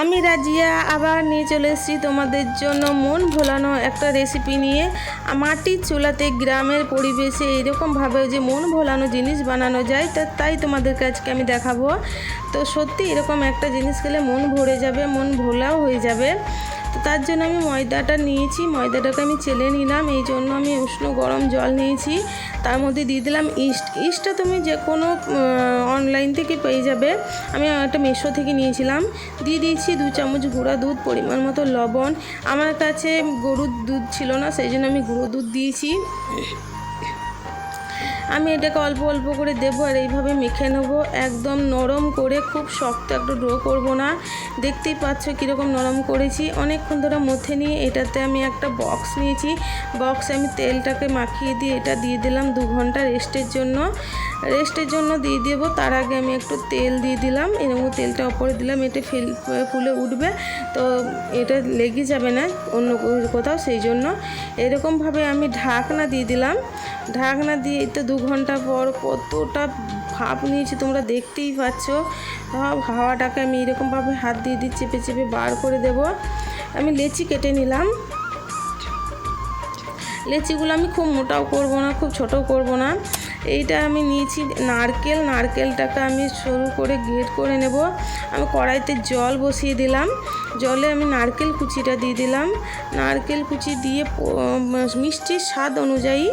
আমি রাজিয়া আবার নিয়ে চলে এসেছি তোমাদের জন্য মন ভোলানো একটা রেসিপি নিয়ে। মাটির চুলাতে গ্রামের পরিবেশে এরকমভাবে যে মন ভোলানো জিনিস বানানো যায় তাই তোমাদের কাছে আমি দেখাবো। তো সত্যি এরকম একটা জিনিস খেলে মন ভরে যাবে, মন ভোলাও হয়ে যাবে। তো তার জন্য আমি ময়দাটা নিয়েছি, ময়দাটাকে আমি চেলে নিলাম। এই জন্য আমি উষ্ণ গরম জল নিয়েছি, তার মধ্যে দিয়ে দিলাম ইস্টটা তুমি যে কোনো অনলাইন থেকে পেয়ে যাবে। আমি একটা মেশো থেকে নিয়েছিলাম। দিয়ে দিয়েছি 2 চামচ গুঁড়া দুধ, পরিমাণ মতো লবণ। আমার কাছে গরুর দুধ ছিল না, সেই জন্য আমি গুঁড়ো দুধ দিয়েছি। আমি এটাকে অল্প অল্প করে দেবো আর এইভাবে মেখে নেবো একদম নরম করে। খুব শক্ত একটা ডো করব না। দেখতেই পাচ্ছ কীরকম নরম করেছি। অনেকক্ষণ ধরে মথে নিয়ে এটাতে আমি একটা বক্স নিয়েছি। বক্সে আমি তেলটাকে মাখিয়ে দিয়ে এটা দিয়ে দিলাম 2 ঘন্টা রেস্টের জন্য দিয়ে দেবো। তার আগে আমি একটু তেল দিয়ে দিলাম, এরকম তেলটা ওপরে দিলাম। এটা ফুলে উঠবে, তো এটা লেগে যাবে না অন্য কোথাও, সেই জন্য এরকমভাবে আমি ঢাকনা দিয়ে দিলাম। ঢাকনা দিয়ে তো 2 ঘন্টা পর কতটা ভাপ নিয়েছি তোমরা দেখতেই পাচ্ছ। হাওয়াটাকে আমি এরকমভাবে হাত দিয়ে চেপে চেপে বার করে দেব। আমি লেচি কেটে নিলাম। লেচিগুলো আমি খুব মোটাও করব না, খুব ছোটও করব না। এইটা আমি নিয়েছি নারকেলটাকে আমি সরু করে গ্রেট করে নেব। আমি কড়াইতে জল বসিয়ে দিলাম। জলে আমি নারকেল কুচিটা দিয়ে দিলাম। নারকেল কুচি দিয়ে মিষ্টির স্বাদ অনুযায়ী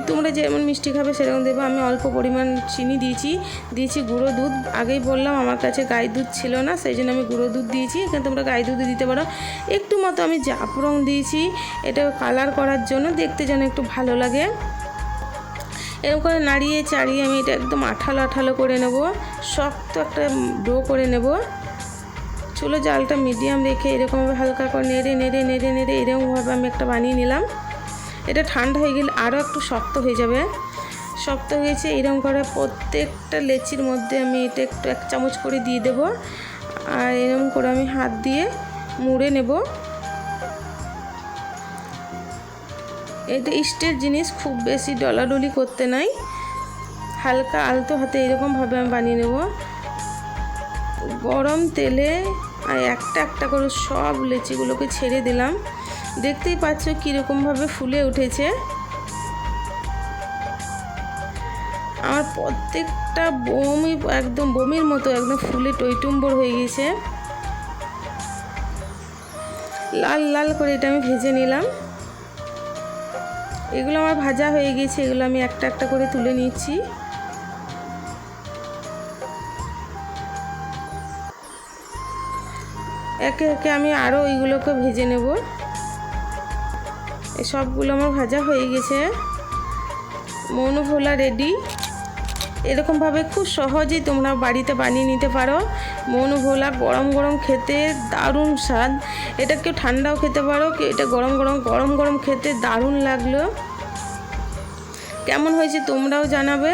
তোমরা যেমন মিষ্টি খাবে সেরকম দেবো। আমি অল্প পরিমাণ চিনি দিয়েছি গুঁড়ো দুধ। আগেই বললাম আমার কাছে গাই দুধ ছিল না, সেই জন্য আমি গুঁড়ো দুধ দিয়েছি। এখানে তোমরা গাই দুধ দিতে পারো। একটু মতো আমি জাফরং দিয়েছি, এটা কালার করার জন্য, দেখতে যেন একটু ভালো লাগে। এরকম করে নাড়িয়ে চাড়িয়ে আমি এটা একদম আঠালো করে নেব। শক্ত একটা ডো করে নেব। চুলো জালটা মিডিয়াম রেখে এরকমভাবে হালকা করে নেড়ে এরকমভাবে আমি একটা বানিয়ে নিলাম। এটা ঠান্ডা হয়ে গেলে আরও একটু শক্ত হয়ে যাবে। শক্ত হয়েছে এরকম করে প্রত্যেকটা লেচির মধ্যে আমি এটা একটু 1 চামচ করে দিয়ে দেব। আর এরকম করে আমি হাত দিয়ে মুড়ে নেব। এটা ইস্টের জিনিস, খুব বেশি ডলাডলি করতে নাই, হালকা আলতো হাতে এরকমভাবে আমি বানিয়ে নেব। গরম তেলে আর একটা করে সব লেচিগুলোকে ছেড়ে দিলাম। দেখতেই পাচ্ছ কীরকমভাবে ফুলে উঠেছে। আমার প্রত্যেকটা একদম বমির মতো একদম ফুলে টইটুম্বর হয়ে গেছে। লাল করে এটা আমি ভেজে নিলাম। এগুলো আমার ভাজা হয়ে গেছে, এগুলো আমি একটা করে তুলে নিচ্ছি। একে একে আমি আরও এইগুলোকে ভেজে নেব। এই সবগুলো আমার ভাজা হয়ে গেছে। মন ভোলা রেডি। এরকমভাবে খুব সহজেই তোমরা বাড়িতে বানিয়ে নিতে পারো। মন ভোলা গরম খেতে দারুণ স্বাদ। এটা কেউ ঠান্ডাও খেতে পারো, কেউ এটা গরম খেতে দারুণ লাগলো। কেমন হয়েছে তোমরাও জানাবে।